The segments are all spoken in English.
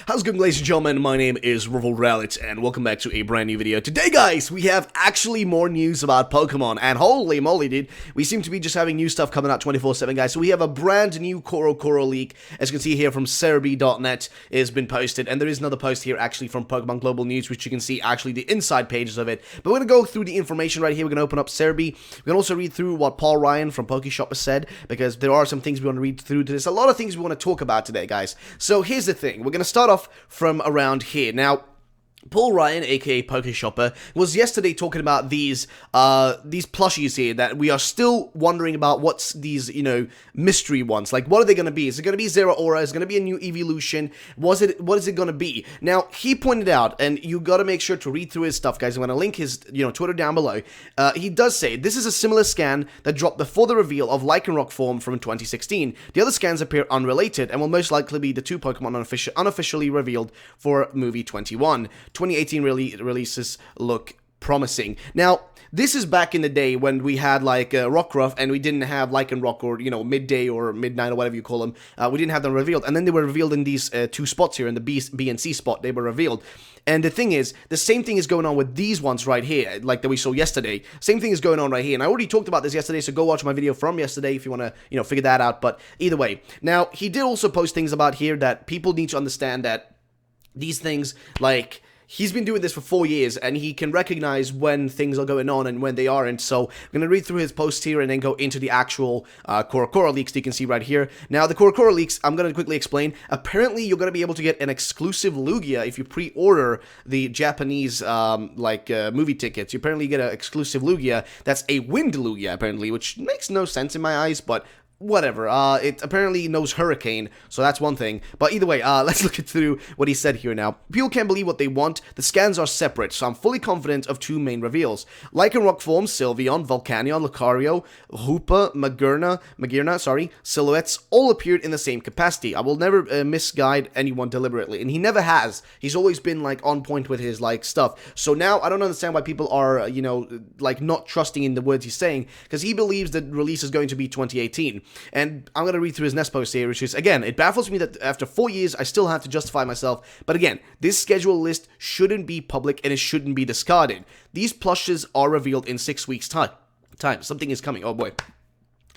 How's it going, ladies and gentlemen? My name is Reveal, and welcome back to a brand new video. Today, guys, we have actually more news about Pokemon, and holy moly, dude, we seem to be just having new stuff coming out 24/7, guys. So we have a brand new CoroCoro leak, as you can see here from zeraora.net, has been posted, and there is another post here actually from Pokemon Global News, which you can see actually the inside pages of it. But we're gonna go through the information right here. We're gonna open up Cerebi. We're gonna also read through what Paul Ryan from Pokeshop has said, because there are some things we want to read through. There's a lot of things we want to talk about today, guys. So here's the thing. We're gonna start off from around here. Now, Paul Ryan, aka Pokeshopper, was yesterday talking about these plushies here that we are still wondering about. What's these, mystery ones? Like, what are they going to be? Is it going to be Zeraora? Is it going to be a new eeveelution? What is it going to be? Now, he pointed out, and you got to make sure to read through his stuff, guys. I'm going to link his, Twitter down below. He does say, this is a similar scan that dropped before the reveal of Lycanroc form from 2016. The other scans appear unrelated and will most likely be the two Pokemon unofficially revealed for movie 21. 2018 releases look promising. Now, this is back in the day when we had like Rockruff and we didn't have Lycanroc or Midday or Midnight or whatever you call them. We didn't have them revealed, and then they were revealed in these two spots here in the B and C spot. They were revealed. And the thing is, the same thing is going on with these ones right here, like that we saw yesterday. Same thing is going on right here, and I already talked about this yesterday, so go watch my video from yesterday if you want to, figure that out. But either way, now he did also post things about here that people need to understand, that these things, like, he's been doing this for 4 years, and he can recognize when things are going on and when they aren't. So I'm going to read through his post here and then go into the actual CoroCoro leaks that you can see right here. Now, the CoroCoro leaks, I'm going to quickly explain. Apparently, you're going to be able to get an exclusive LUGIA if you pre-order the Japanese, movie tickets. You apparently get an exclusive LUGIA. That's a wind LUGIA, apparently, which makes no sense in my eyes, but whatever. It apparently knows Hurricane, so that's one thing. But either way, let's look through what he said here now. People can't believe what they want. The scans are separate, so I'm fully confident of two main reveals. Lycanroc forms, Sylveon, Volcanion, Lucario, Hoopa, Magearna, silhouettes, all appeared in the same capacity. I will never misguide anyone deliberately, and he never has. He's always been, on point with his, stuff. So now, I don't understand why people are, not trusting in the words he's saying, because he believes that release is going to be 2018. And I'm going to read through his next post here, which is, again, it baffles me that after 4 years, I still have to justify myself. But again, this schedule list shouldn't be public and it shouldn't be discarded. These plushes are revealed in 6 weeks' time. Something is coming. Oh boy.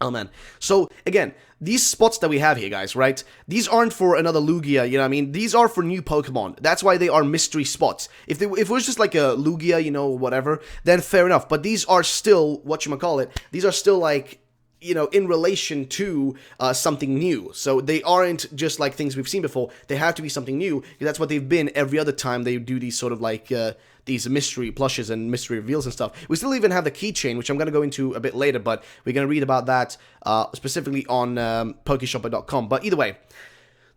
Oh man. So again, these spots that we have here, guys, right? These aren't for another Lugia, you know what I mean? These are for new Pokemon. That's why they are mystery spots. If it was just like a Lugia, whatever, then fair enough. But these are still, these are still in relation to something new. So they aren't just like things we've seen before. They have to be something new, because that's what they've been every other time they do these sort of these mystery plushes and mystery reveals and stuff. We still even have the keychain, which I'm going to go into a bit later, but we're going to read about that specifically on Pokeshopper.com. But either way,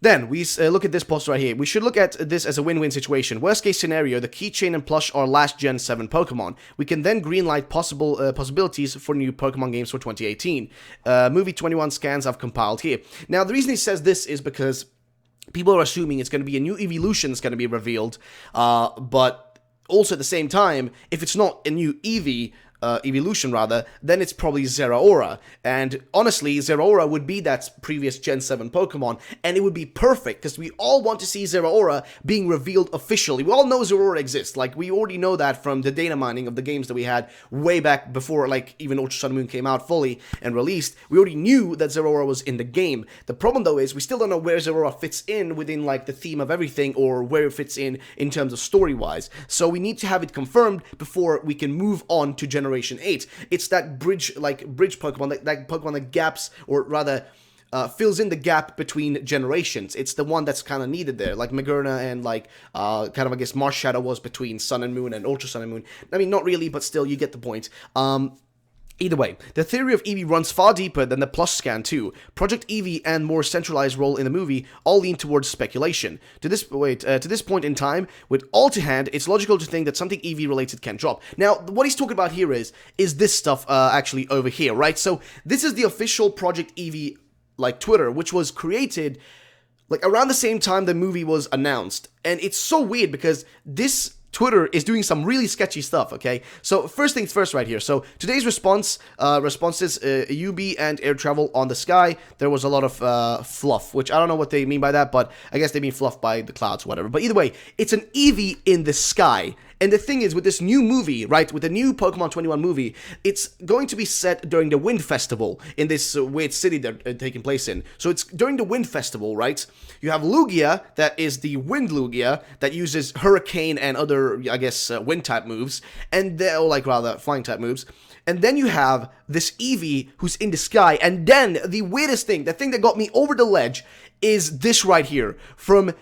then, we look at this post right here. We should look at this as a win-win situation. Worst case scenario, the keychain and plush are last Gen 7 Pokemon. We can then greenlight possibilities for new Pokemon games for 2018. Movie 21 scans I've compiled here. Now, the reason he says this is because people are assuming it's going to be a new eeveelution that's going to be revealed, but also at the same time, if it's not a new eeveelution rather, then it's probably Zeraora. And honestly, Zeraora would be that previous Gen 7 Pokemon, and it would be perfect, because we all want to see Zeraora being revealed officially. We all know Zeraora exists. We already know that from the data mining of the games that we had way back before, even Ultra Sun and Moon came out fully and released. We already knew that Zeraora was in the game. The problem, though, is we still don't know where Zeraora fits in within, the theme of everything, or where it fits in terms of story-wise. So we need to have it confirmed before we can move on to Generation 8. It's that bridge Pokemon, that Pokemon that gaps, or rather, fills in the gap between generations. It's the one that's kind of needed there, like Magearna and Marshadow was between Sun and Moon and Ultra Sun and Moon. I mean, not really, but still, you get the point. Either way, the theory of Eevee runs far deeper than the plush scan too. Project Eevee and more centralized role in the movie all lean towards speculation. To this point in time, with all to hand, it's logical to think that something Eevee related can drop. Now, what he's talking about here is this stuff actually over here, right? So this is the official Project Eevee Twitter, which was created around the same time the movie was announced. And it's so weird because this Twitter is doing some really sketchy stuff, okay? So first things first right here. So today's responses, UB and air travel on the sky. There was a lot of fluff, which I don't know what they mean by that, but I guess they mean fluff by the clouds, whatever. But either way, it's an Eevee in the sky. And the thing is, with this new movie, right, with the new Pokemon 21 movie, it's going to be set during the Wind Festival in this weird city they're taking place in. So it's during the Wind Festival, right? You have Lugia, that is the Wind Lugia, that uses Hurricane and other, I guess, Wind-type moves, and they're, like, rather, Flying-type moves. And then you have this Eevee who's in the sky, and then the weirdest thing, the thing that got me over the ledge, is this right here, from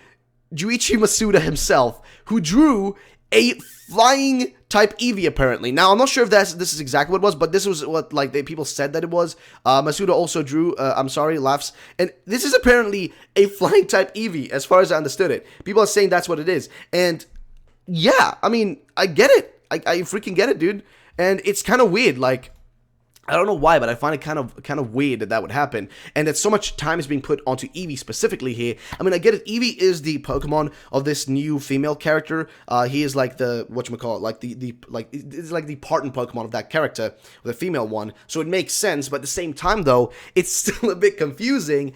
Juichi Masuda himself, who drew a flying type Eevee, apparently. Now, I'm not sure if this is exactly what it was, but this was what, like, people said that it was. Masuda also drew, laughs. And this is apparently a flying type Eevee, as far as I understood it. People are saying that's what it is. And, yeah, I mean, I get it. I freaking get it, dude. And it's kind of weird, like, I don't know why, but I find it kind of weird that would happen, and that so much time is being put onto Eevee specifically here. I mean, I get it. Eevee is the Pokemon of this new female character. He is like the whatchamacallit, like it's like the partner Pokemon of that character, the female one. So it makes sense, but at the same time, though, it's still a bit confusing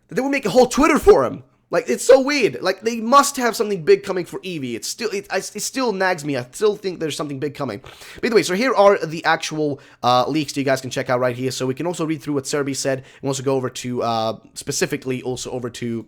that they would make a whole Twitter for him. Like, it's so weird. Like, they must have something big coming for Eevee. It still nags me. I still think there's something big coming. But either way, so here are the actual leaks that you guys can check out right here. So we can also read through what Serby said, and also go over to, specifically, also over to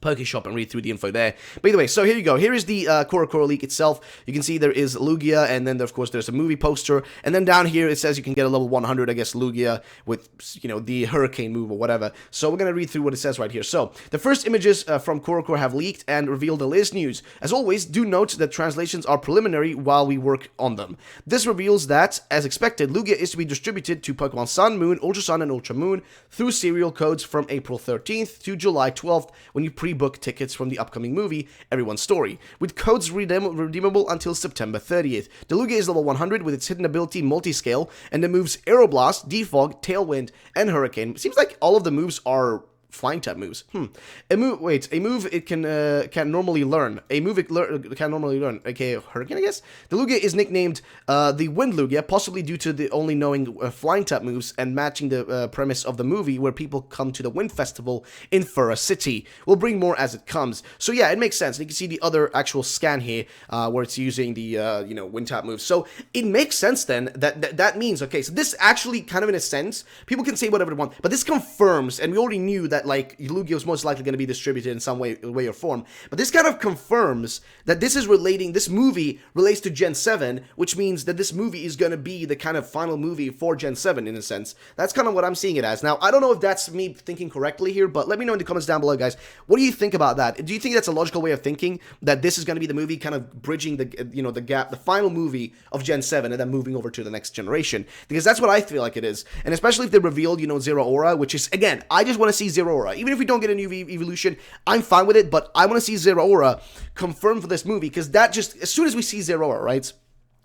Pokeshop and read through the info there. But either way, so here you go. Here is the CoroCoro leak itself. You can see there is Lugia, and then, of course, there's a movie poster. And then down here, it says you can get a level 100, I guess, Lugia with, you know, the Hurricane move or whatever. So we're going to read through what it says right here. So the first images from CoroCoro have leaked and revealed the latest news. As always, do note that translations are preliminary while we work on them. This reveals that, as expected, Lugia is to be distributed to Pokemon Sun, Moon, Ultra Sun, and Ultra Moon through serial codes from April 13th to July 12th when you pre-book tickets from the upcoming movie, Everyone's Story, with codes redeemable until September 30th. The Lugia is level 100 with its hidden ability Multiscale, and the moves Aeroblast, Defog, Tailwind, and Hurricane. It seems like all of the moves are flying type moves. A move it can normally learn. A move it can normally learn. Okay, Hurricane, I guess. The Lugia is nicknamed the Wind Lugia, possibly due to the only knowing flying type moves and matching the premise of the movie, where people come to the Wind Festival in Fura City. We'll bring more as it comes. So yeah, it makes sense. And you can see the other actual scan here, where it's using the Wind type moves. So it makes sense then that means, okay, so this actually kind of in a sense, people can say whatever they want, but this confirms, and we already knew that, like, Lugia was most likely going to be distributed in some way or form. But this kind of confirms that this movie relates to Gen 7, which means that this movie is going to be the kind of final movie for Gen 7, in a sense. That's kind of what I'm seeing it as. Now, I don't know if that's me thinking correctly here, but let me know in the comments down below, guys. What do you think about that? Do you think that's a logical way of thinking, that this is going to be the movie kind of bridging the gap, the final movie of Gen 7, and then moving over to the next generation? Because that's what I feel like it is. And especially if they revealed, Zeraora, which is, again, I just want to see Zeraora. Even if we don't get a new evolution, I'm fine with it, but I want to see Zeraora confirmed for this movie, because that just, as soon as we see Zeraora, right,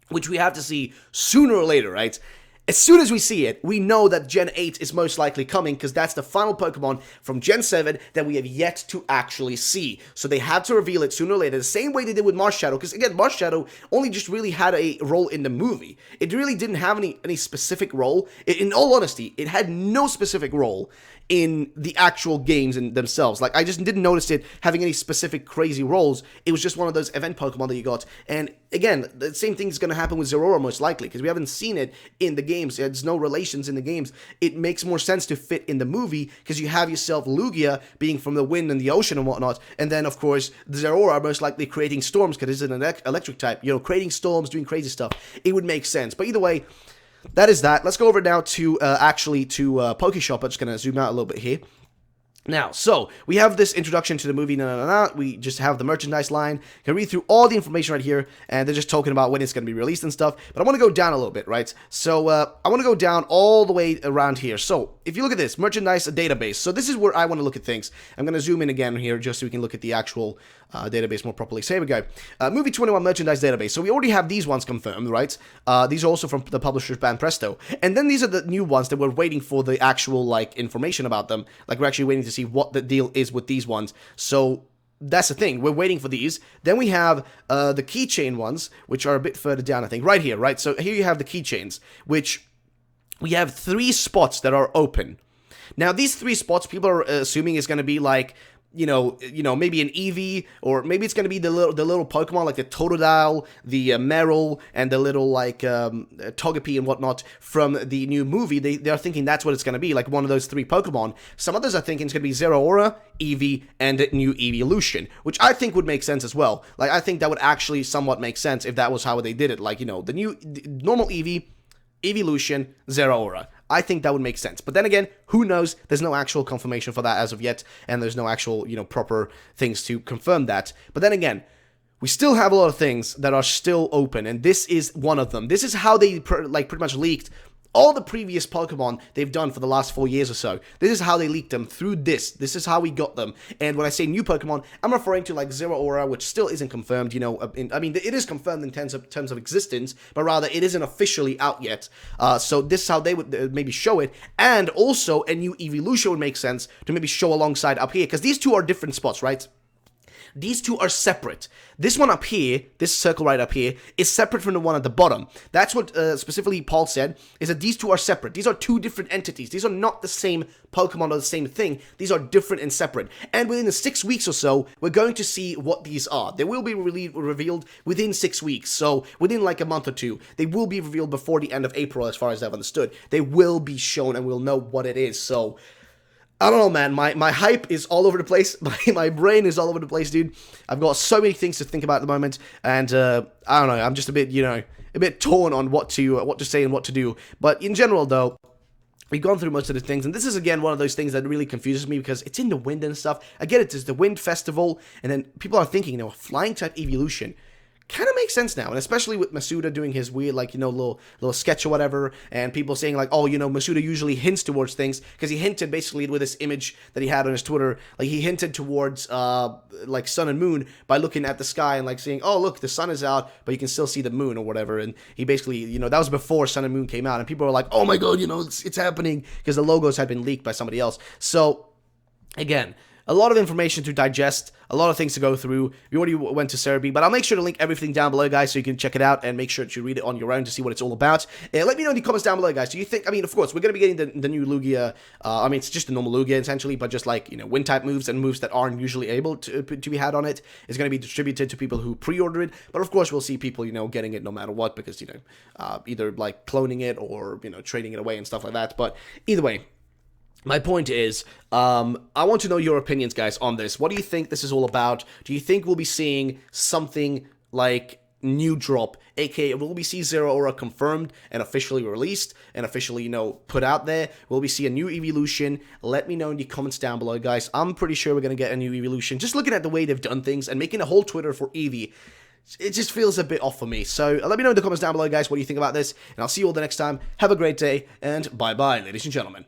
which we have to see sooner or later, right, as soon as we see it, we know that Gen 8 is most likely coming, because that's the final Pokemon from Gen 7 that we have yet to actually see. So they had to reveal it sooner or later, the same way they did with Marshadow, because again, Marshadow only just really had a role in the movie. It really didn't have any specific role. In all honesty, it had no specific role in the actual games in themselves. Like, I just didn't notice it having any specific crazy roles. It was just one of those event Pokemon that you got. And again, the same thing is going to happen with Zeraora most likely, because we haven't seen it in the games. There's no relations in the games. It makes more sense to fit in the movie, because you have yourself Lugia being from the wind and the ocean and whatnot, and then, of course, Zeraora most likly creating storms, because it's an electric type, creating storms, doing crazy stuff. It would make sense. But either way, that is that. Let's go over now to, Pokeshop. I'm just going to zoom out a little bit here. Now, so, we have this introduction to the movie, we just have the merchandise line, you can read through all the information right here, and they're just talking about when it's going to be released and stuff, but I want to go down a little bit, right? So, I want to go down all the way around here. So, if you look at this, merchandise database, so this is where I want to look at things. I'm going to zoom in again here, just so we can look at the actual database more properly. So here we go. Movie 21 merchandise database. So we already have these ones confirmed, right? These are also from the publisher's Banpresto. And then these are the new ones that we're waiting for the actual, like, information about them. Like, we're actually waiting to see what the deal is with these ones. So that's the thing. We're waiting for these. Then we have the keychain ones, which are a bit further down, I think. Right here, right? So here you have the keychains, which we have 3 spots that are open. Now, these 3 spots, people are assuming is going to be like, you know, maybe an Eevee, or maybe it's going to be the little Pokemon, like the Totodile, the Meryl, and the little, like, Togepi and whatnot from the new movie. They are thinking that's what it's going to be, like one of those 3 Pokemon. Some others are thinking it's going to be Zeraora, Eevee, and new eeveelution, which I think would make sense as well. Like, I think that would actually somewhat make sense if that was how they did it. Like, you know, the normal Eevee, eeveelution, Zeraora. I think that would make sense. But then again, who knows? There's no actual confirmation for that as of yet, and there's no actual, you know, proper things to confirm that. But then again, we still have a lot of things that are still open, and this is one of them. This is how they, pretty much leaked all the previous Pokemon they've done for the last 4 years or so. This is how they leaked them, through this. This is how we got them. And when I say new Pokemon, I'm referring to like Zeraora, which still isn't confirmed, you know. I mean, it is confirmed in terms of existence, but rather it isn't officially out yet. So this is how they would maybe show it. And also, a new eeveelution would make sense to maybe show alongside up here, because these 2 are different spots, right? These 2 are separate. This one up here, this circle right up here, is separate from the one at the bottom. That's what specifically Paul said, is that these 2 are separate. These are 2 different entities. These are not the same Pokemon or the same thing. These are different and separate. And within the 6 weeks or so, we're going to see what these are. They will be revealed within 6 weeks. So within like a month or 2, they will be revealed before the end of April, as far as I've understood. They will be shown and we'll know what it is. So I don't know, man. My hype is all over the place. My brain is all over the place, dude. I've got so many things to think about at the moment, and I don't know. I'm just a bit torn on what to say and what to do. But in general, though, we've gone through most of the things, and this is again one of those things that really confuses me because it's in the wind and stuff. I get it, it's the wind festival, and then people are thinking, you know, a flying type eeveelution kind of makes sense now, and especially with Masuda doing his weird, like, you know, little sketch or whatever, and people saying like, oh, you know, Masuda usually hints towards things, because he hinted basically with this image that he had on his Twitter, like he hinted towards like sun and moon by looking at the sky and like saying, oh look, the sun is out, but you can still see the moon or whatever, and he basically, you know, that was before Sun and Moon came out, and people were like, oh my god, you know, it's happening, because the logos had been leaked by somebody else. So again, a lot of information to digest, a lot of things to go through. We already went to Cerebi, but I'll make sure to link everything down below, guys, so you can check it out and make sure to read it on your own to see what it's all about. Let me know in the comments down below, guys. Do you think, I mean, of course, we're going to be getting the new Lugia, I mean, it's just a normal Lugia, essentially, but just like, you know, wind-type moves and moves that aren't usually able to be had on it is going to be distributed to people who pre-order it, but of course, we'll see people, you know, getting it no matter what, because, you know, either, like, cloning it or, you know, trading it away and stuff like that, but either way, my point is, I want to know your opinions, guys, on this. What do you think this is all about? Do you think we'll be seeing something like new drop, aka will we see Zeraora confirmed and officially released and officially, you know, put out there? Will we see a new eeveelution? Let me know in the comments down below, guys. I'm pretty sure we're going to get a new eeveelution. Just looking at the way they've done things and making a whole Twitter for Eevee, it just feels a bit off for me. So let me know in the comments down below, guys, what do you think about this, and I'll see you all the next time. Have a great day, and bye-bye, ladies and gentlemen.